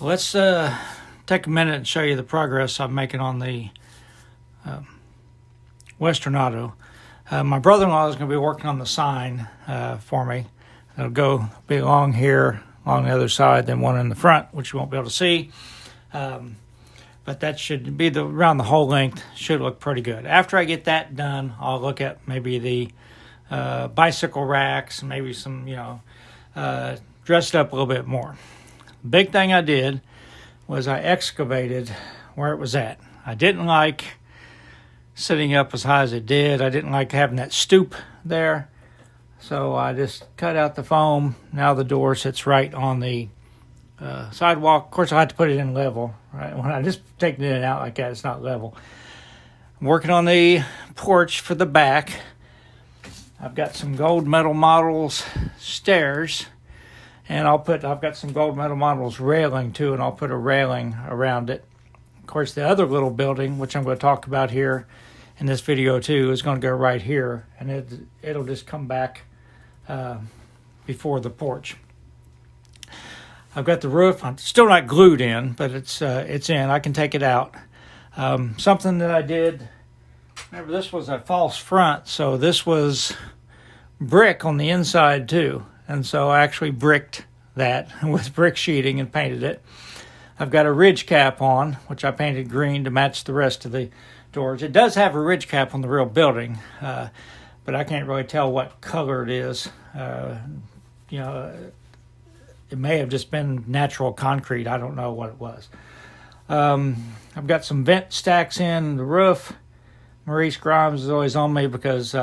Let's take a minute and show you the progress I'm making on the Western Auto. My brother-in-law is going to be working on the sign for me. It'll be along here, along the other side, then one in the front, which you won't be able to see. But that should be around the whole length. Should look pretty good. After I get that done, I'll look at maybe the bicycle racks, maybe some, dressed up a little bit more. Big thing I did was I excavated where it was at. I didn't like sitting up as high as it did. I didn't like having that stoop there. So I just cut out the foam. Now the door sits right on the sidewalk. Of course, I had to put it in level. Right? When I just take it in and out like that, it's not level. I'm working on the porch for the back. I've got some Gold Metal Models stairs. And I've got some Gold Metal Models railing too, and I'll put a railing around it. Of course, the other little building, which I'm going to talk about here in this video too, is going to go right here, and it'll just come back before the porch. I've got the roof. I'm still not glued in, but it's in. I can take it out. Something that I did. Remember, this was a false front, so this was brick on the inside too. And so I actually bricked that with brick sheeting and painted it. I've got a ridge cap on, which I painted green to match the rest of the doors. It does have a ridge cap on the real building, but I can't really tell what color it is. It may have just been natural concrete. I don't know what it was. I've got some vent stacks in the roof. Maurice Grimes is always on me because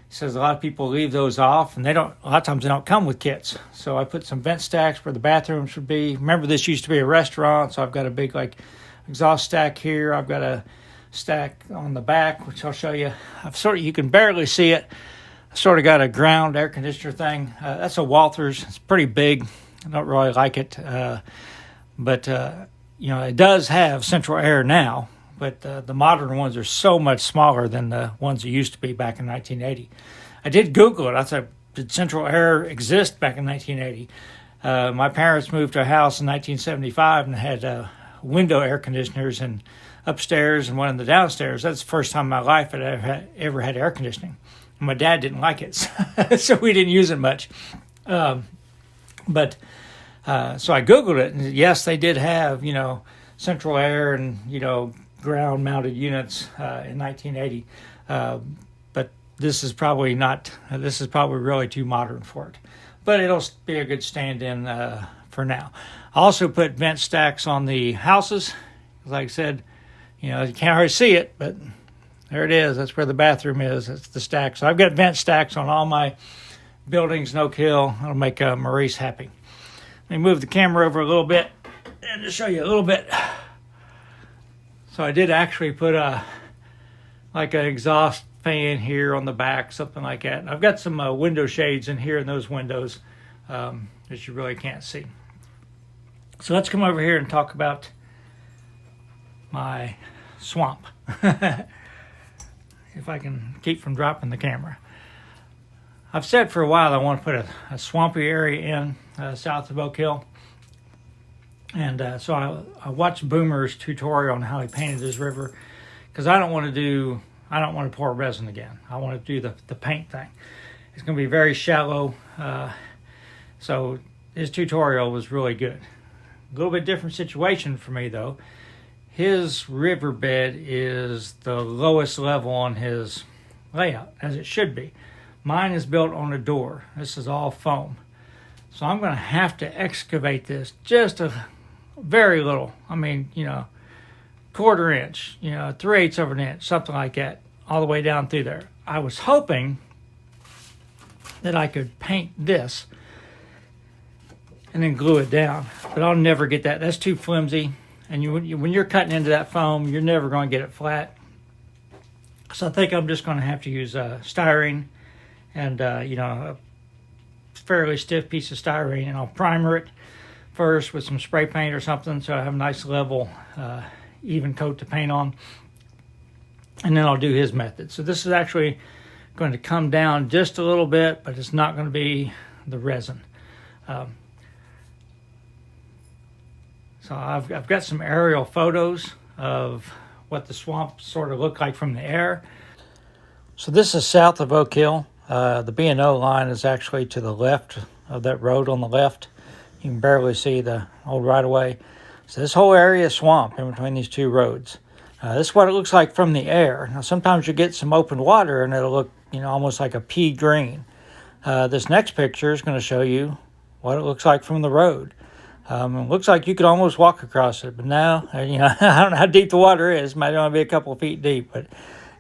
he says a lot of people leave those off, and a lot of times they don't come with kits. So I put some vent stacks where the bathrooms would be. Remember, this used to be a restaurant, so I've got a big exhaust stack here. I've got a stack on the back, which I'll show you. You can barely see it. I sort of got a ground air conditioner thing. That's a Walthers. It's pretty big. I don't really like it, but it does have central air now. But the modern ones are so much smaller than the ones that used to be back in 1980. I did Google it. I thought, did central air exist back in 1980? My parents moved to a house in 1975 and had window air conditioners and upstairs and one in the downstairs. That's the first time in my life I ever had air conditioning. And my dad didn't like it, so we didn't use it much. So I Googled it, and yes, they did have, central air and, ground-mounted units in 1980, but this is probably really too modern for it. But it'll be a good stand-in for now. I also put vent stacks on the houses. Like I said, you can't hardly see it, but there it is. That's where the bathroom is. That's the stack. So I've got vent stacks on all my buildings, no kill. That'll make Maurice happy. Let me move the camera over a little bit and just show you a little bit. So I did actually put an exhaust fan here on the back, something like that. And I've got some window shades in here in those windows that you really can't see. So let's come over here and talk about my swamp. If I can keep from dropping the camera. I've said for a while I want to put a swampy area in south of Oak Hill. And so I watched Boomer's tutorial on how he painted his river, because I don't want to pour resin again. I want to do the paint thing. It's going to be very shallow. So his tutorial was really good. A little bit different situation for me though. His riverbed is the lowest level on his layout, as it should be. Mine is built on a door. This is all foam. So I'm going to have to excavate this just a very little. I mean, quarter inch, 3/8 of an inch, something like that, all the way down through there. I was hoping that I could paint this and then glue it down, but I'll never get that. That's too flimsy. And when you're cutting into that foam, you're never going to get it flat. So I think I'm just going to have to use styrene and, a fairly stiff piece of styrene, and I'll primer it first with some spray paint or something so I have a nice level, even coat to paint on. And then I'll do his method. So this is actually going to come down just a little bit, but it's not going to be the resin. So I've got some aerial photos of what the swamp sort of looked like from the air. So this is south of Oak Hill. The B&O line is actually to the left of that road on the left. You can barely see the old right-of-way. So this whole area is swamp in between these two roads. This is what it looks like from the air. Now sometimes you get some open water and it'll look, almost like a pea green. This next picture is going to show you what it looks like from the road. It looks like you could almost walk across it, but now, I don't know how deep the water is. It might only be a couple of feet deep, but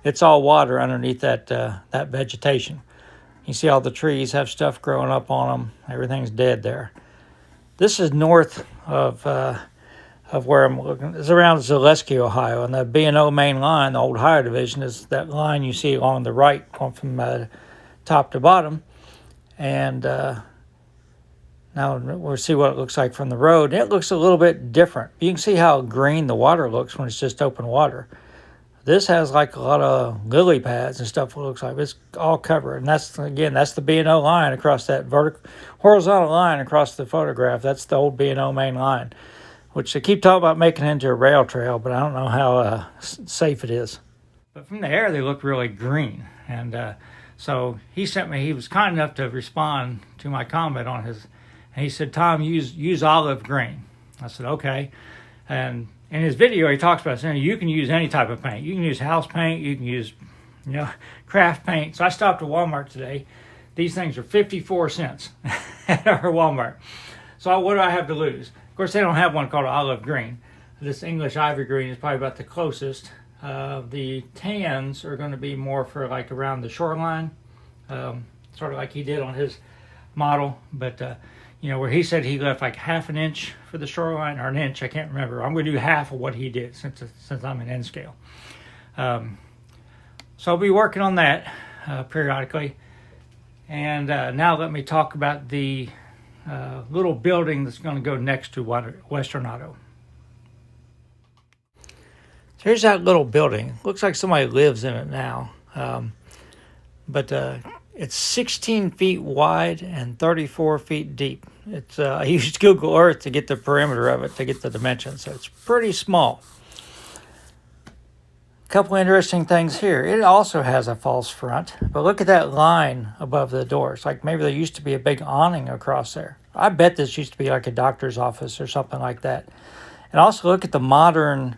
it's all water underneath that vegetation. You see all the trees have stuff growing up on them. Everything's dead there. This is north of where I'm looking. It's around Zaleski, Ohio, and the B&O main line, the old Ohio division, is that line you see along the right, going from top to bottom. And now we'll see what it looks like from the road. It looks a little bit different. You can see how green the water looks when it's just open water. This has like a lot of lily pads and stuff. It looks like it's all covered, and that's the B&O line across that horizontal line across the photograph. That's the old B&O main line, which they keep talking about making into a rail trail, but I don't know how safe it is. But from the air, they look really green, and so he was kind enough to respond to my comment on his. And he said, "Tom, use olive green." I said, "Okay." And in his video, he talks about saying you can use any type of paint. You can use house paint. You can use, craft paint. So I stopped at Walmart today. These things are 54 cents at our Walmart. So what do I have to lose? Of course, they don't have one called olive green. This English ivory green is probably about the closest. The tans are going to be more for like around the shoreline, sort of like he did on his model. But where he said he left like half an inch for the shoreline, or an inch, I can't remember. I'm going to do half of what he did since I'm in N scale. So I'll be working on that periodically. And now let me talk about the little building that's going to go next to Western Auto. So here's that little building. Looks like somebody lives in it now. But it's 16 feet wide and 34 feet deep. I used Google Earth to get the perimeter of it, to get the dimensions, so it's pretty small. A couple interesting things here. It also has a false front, but look at that line above the door. It's like maybe there used to be a big awning across there. I bet this used to be like a doctor's office or something like that. And also look at the modern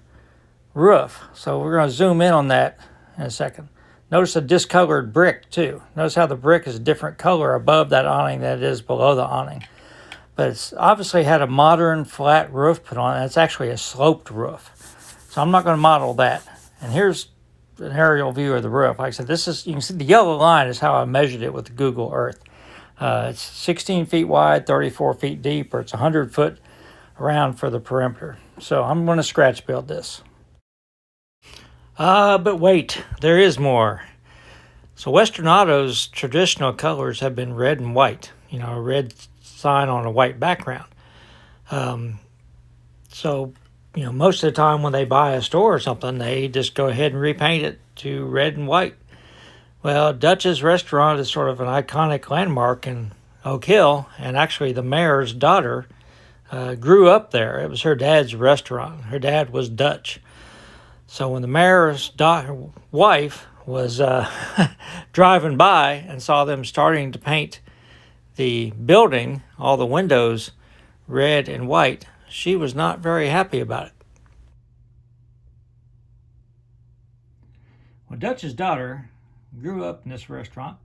roof. So we're going to zoom in on that in a second. Notice the discolored brick too. Notice how the brick is a different color above that awning than it is below the awning. But it's obviously had a modern flat roof put on it. It's actually a sloped roof. So I'm not going to model that. And here's an aerial view of the roof. Like I said, you can see the yellow line is how I measured it with Google Earth. It's 16 feet wide, 34 feet deep, or it's 100 foot around for the perimeter. So I'm going to scratch build this. But wait, there is more. So Western Auto's traditional colors have been red and white, a red sign on a white background. So most of the time when they buy a store or something, they just go ahead and repaint it to red and white. Well, Dutch's Restaurant is sort of an iconic landmark in Oak Hill, and actually the mayor's daughter grew up there. It was her dad's restaurant. Her dad was Dutch. So when the mayor's wife was driving by and saw them starting to paint the building, all the windows red and white, she was not very happy about it. Well, Dutch's daughter grew up in this restaurant.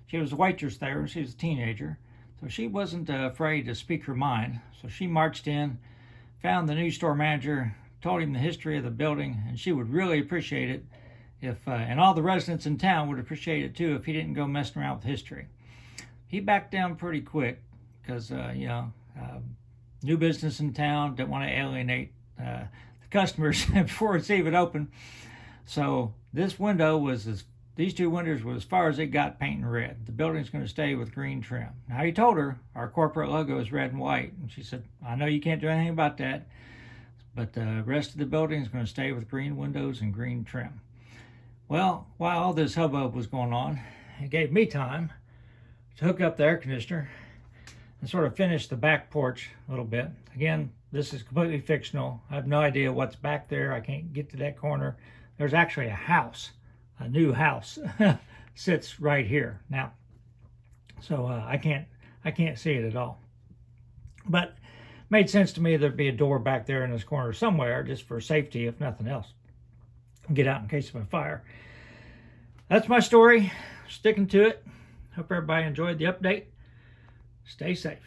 She was a waitress there when she was a teenager, so she wasn't afraid to speak her mind. So she marched in, found the new store manager, told him the history of the building, and she would really appreciate it if, and all the residents in town would appreciate it too, if he didn't go messing around with history. He backed down pretty quick because, new business in town, didn't want to alienate the customers before it's even open. So these two windows were as far as it got painting red. The building's going to stay with green trim. Now he told her our corporate logo is red and white, and she said, "I know you can't do anything about that, but the rest of the building is going to stay with green windows and green trim." Well, while all this hubbub was going on, it gave me time to hook up the air conditioner. and sort of finish the back porch a little bit. Again, this is completely fictional. I have no idea what's back there. I can't get to that corner. There's actually a house, a new house, sits right here now. So I can't see it at all. But made sense to me there'd be a door back there in this corner somewhere, just for safety, if nothing else. Get out in case of a fire. That's my story. Sticking to it. Hope everybody enjoyed the update. Stay safe.